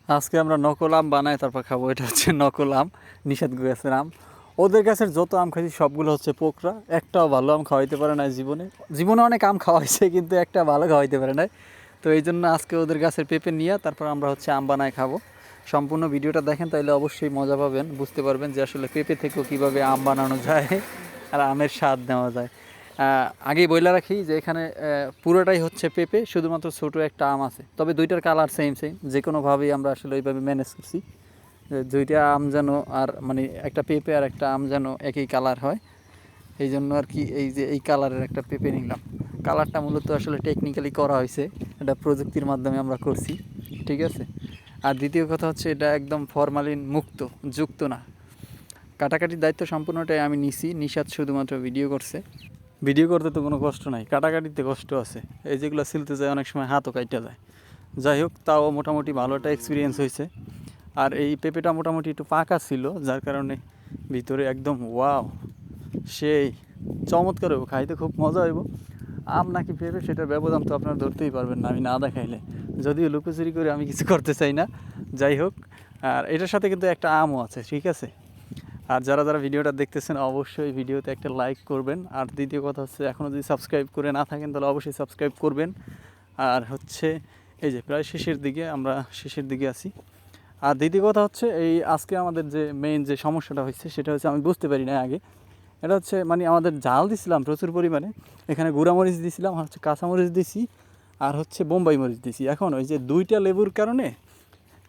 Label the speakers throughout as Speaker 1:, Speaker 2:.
Speaker 1: আজকে আমরা নকল আম বানাই তারপর খাবো। এটা হচ্ছে নকল আম, নিষাদ গাছের আম। ওদের গাছের যত আম খাইছি সবগুলো হচ্ছে পোকরা, একটাও ভালো আম খাওয়াইতে পারে না জীবনে। জীবনে অনেক আম খাওয়াইছে কিন্তু একটা ভালো খাওয়াইতে পারে না। তো এই জন্য আজকে ওদের গাছের পেঁপে নিয়ে তারপর আমরা হচ্ছে আম বানায় খাবো। সম্পূর্ণ ভিডিওটা দেখেন তাইলে অবশ্যই মজা পাবেন, বুঝতে পারবেন যে আসলে পেঁপে থেকেও কীভাবে আম বানানো যায় আর আমের স্বাদ নেওয়া যায়। আগেই বইলা রাখি যে এখানে পুরোটাই হচ্ছে পেঁপে, শুধুমাত্র ছোটো একটা আম আছে, তবে দুইটার কালার সেম সেম, যে কোনোভাবেই আমরা আসলে ওইভাবে ম্যানেজ করছি যে দুইটা আম যেন আর মানে একটা পেঁপে আর একটা আম যেন একই কালার হয়। এই জন্য আর কি এই যে এই কালারের একটা পেঁপে নিলাম। কালারটা মূলত আসলে টেকনিক্যালি করা হয়েছে, এটা প্রযুক্তির মাধ্যমে আমরা করছি, ঠিক আছে। আর দ্বিতীয় কথা হচ্ছে এটা একদম ফরমালিন মুক্ত, যুক্ত না। কাটাকাটির দায়িত্ব সম্পূর্ণটাই আমি নিছি, নিশাত শুধুমাত্র ভিডিও করছে। ভিডিও করতে তো কোনো কষ্ট নাই, কাটাকাটিতে কষ্ট আছে। এই যেগুলো সিলতে যায় অনেক সময় হাতও কাইটা যায়। যাই হোক, তাও মোটামুটি ভালো একটা এক্সপিরিয়েন্স হয়েছে। আর এই পেঁপেটা মোটামুটি একটু পাকা ছিল, যার কারণে ভিতরে একদম ওয়াও, সেই চমৎকার হইব, খাইতে খুব মজা হইব। আম নাকি পেঁপে সেটার ব্যবধান তো আপনারা ধরতেই পারবেন না আমি না দেখাইলে, যদিও লুকোচুরি করে আমি কিছু করতে চাই না। যাই হোক, আর এটার সাথে কিন্তু একটা আমও আছে, ঠিক আছে। আর যারা যারা ভিডিওটা দেখতেছেন অবশ্যই ভিডিওতে একটা লাইক করবেন। আর দ্বিতীয় কথা হচ্ছে এখনও যদি সাবস্ক্রাইব করে না থাকেন তাহলে অবশ্যই সাবস্ক্রাইব করবেন। আর হচ্ছে এই যে প্রায় শেষের দিকে, আমরা শেষের দিকে আছি। আর দ্বিতীয় কথা হচ্ছে এই আজকে আমাদের যে মেইন যে সমস্যাটা হচ্ছে সেটা হচ্ছে আমি বুঝতে পারি না আগে। এটা হচ্ছে মানে আমাদের জাল দিছিলাম প্রচুর পরিমাণে, এখানে গুঁড়ামরিচ দিছিলাম, আর হচ্ছে কাঁচামরিচ দিছি, আর হচ্ছে বোম্বাই মরিচ দিছি। এখন ওই যে দুইটা লেবুর কারণে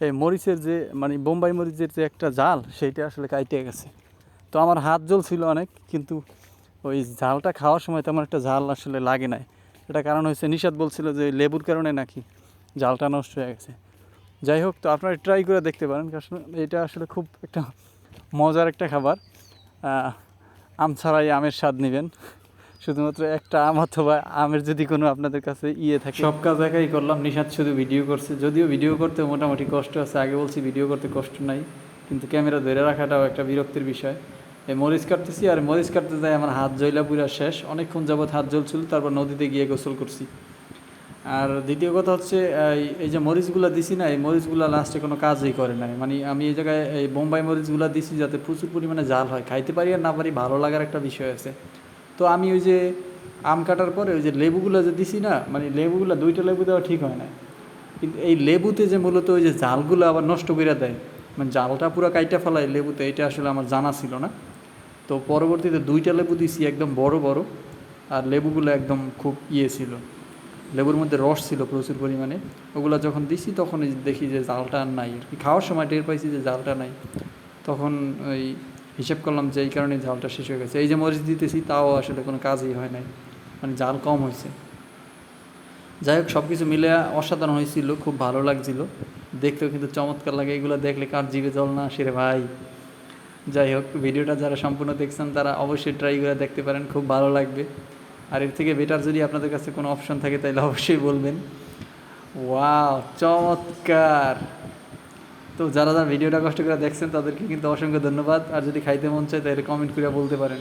Speaker 1: এই মরিচের যে মানে বোম্বাই মরিচের যে একটা জাল সেইটা আসলে কাইটে গেছে। তো আমার হাত জ্বলছিল অনেক, কিন্তু ওই ঝালটা খাওয়ার সময় তেমন একটা ঝাল আসলে লাগে নাই। এটা কারণ হচ্ছে নিষাদ বলছিল যে লেবুর কারণে নাকি ঝালটা নষ্ট হয়ে গেছে। যাই হোক, তো আপনারা ট্রাই করে দেখতে পারেন, কারণ এটা আসলে খুব একটা মজার একটা খাবার। আম ছাড়াই আমের স্বাদ নেবেন, শুধুমাত্র একটা আম অথবা আমের যদি কোনো আপনাদের কাছে থাকে। সব কাজ একাই করলাম, নিষাদ শুধু ভিডিও করছে, যদিও ভিডিও করতে মোটামুটি কষ্ট আছে। আগে বলছি ভিডিও করতে কষ্ট নাই, কিন্তু ক্যামেরা ধরে রাখাটাও একটা বিরক্তির বিষয়। এই মরিচ কাটতেছি, আর মরিচ কাটতে যাই আমার হাত জ্বলা পুরা শেষ, অনেকক্ষণ যাবৎ হাত জ্বলছিল, তারপর নদীতে গিয়ে গোসল করছি। আর দ্বিতীয় কথা হচ্ছে এই যে মরিচগুলো দিছি না, এই মরিচগুলো লাস্টে কোনো কাজই করে নাই। মানে আমি এই জায়গায় এই বোম্বাই মরিচগুলো দিছি যাতে প্রচুর পরিমাণে জাল হয়, খাইতে পারি আর না পারি ভালো লাগার একটা বিষয় আছে। তো আমি ওই যে আম কাটার পরে ওই যে লেবুগুলো যে দিছি না, মানে লেবুগুলো দুইটা লেবু দেওয়া ঠিক হয় না, কিন্তু এই লেবুতে যে মূলত ওই যে জালগুলো আবার নষ্ট করে দেয়, মানে জালটা পুরো কাইটা ফেলায় লেবুতে, এটা আসলে আমার জানা ছিল না। তো পরবর্তীতে দুইটা লেবু দিছি একদম বড় বড়, আর লেবুগুলো একদম খুব ছিল, লেবুর মধ্যে রস ছিল প্রচুর পরিমাণে। ওগুলো যখন দিছি তখন দেখি যে জালটা আর নাই, আর কি খাওয়ার সময় টের পাইছি যে জালটা নাই। তখন ওই হিসেব করলাম যে এই কারণে জালটা শেষ হয়ে গেছে। এই যে মরিচ দিতেছি তাও আসলে কোনো কাজই হয় নাই, মানে জাল কম হয়েছে। যাই হোক, সব কিছু মিলে অসাধারণ হয়েছিল, খুব ভালো লাগছিল দেখতেও, কিন্তু চমৎকার লাগে। এগুলো দেখলে কার জিভে জল না আসে রে ভাই। যাই হোক, ভিডিওটা যারা সম্পূর্ণ দেখছেন তারা অবশ্যই ট্রাই করে দেখতে পারেন, খুব ভালো লাগবে। আর এর থেকে বেটার যদি আপনাদের কাছে কোনো অপশন থাকে তাহলে অবশ্যই বলবেন। ওয়াও, চমৎকার! তো যারা যারা ভিডিওটা কষ্ট করে দেখছেন তাদেরকে কিন্তু অসংখ্য ধন্যবাদ। আর যদি খাইতে মন চায় তাহলে কমেন্ট করে বলতে পারেন।